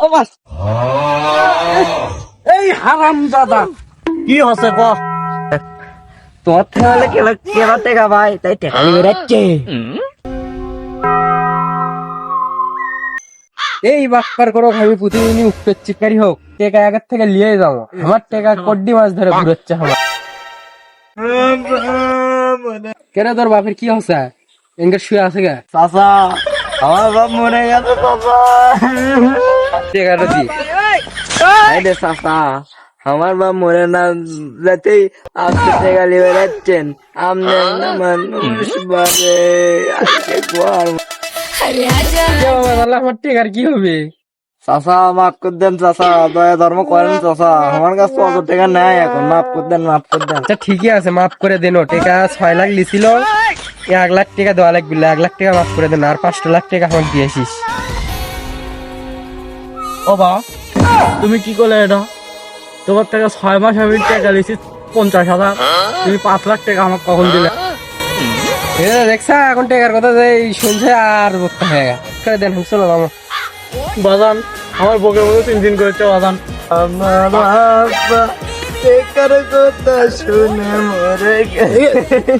ও বাস এই হারাম দাদা কি হচ্ছে ক তোমার থেকে হলে কেনা টেকা ভাই, তাই টেকা নিয়ে বেড়াচ্ছে। এই বাক্কার করো আমি প্রতিদিনই উঠতে চিকারি হোক টেকা আগের থেকে লিয়ে যাবো। আমার টেকা কড্ডি মাছ ধরে ঘুরচ্ছে আমার। কেন তোর বাপের কি হচ্ছে? এঙ্গে শুয়ে আছে গা চাচা, আমার বাপ মরে গেছে চাচা। টেকাটা দি আরে চাচা, আমার বাপ মরে না যেতেই আপনি টেকা নিয়ে বেড়াচ্ছেন। আপনি মানুষ বারে আজকে গোয়ার। আমার টেকার কি হবে? চাচা মাফ করে দেন চাচা, দয়া ধর্ম করেন চাচা। আমার কাছে অত টাকা নাই এখন, মাফ করে দেন, মাফ করে দেন। আচ্ছা ঠিকই আছে, মাফ করে দেন। টেকা 6 লাখ লিছিল, 1 লাখ টাকা দেওয়া লাগবে। 1 লাখ টাকা মাফ করে দেন, আর 5 লাখ টাকা আমাকে দিয়েছিস। ও বা, তুমি কি করলে এটা? তোমার থেকে 6 মাস আমি টাকা দিয়েছি 50,000, তুমি 5 লাখ টাকা আমাকে কখন দিলে? দেখছা এখন টেকার কথা যে শুনছে আর বলতে হয়ে করে দেন। চলো মামা। বাজান, আমার বুকের মধ্যে চিনচিন করেছে বাজান। আমার বাবা টেকার কথা শুনে মরে গেছে।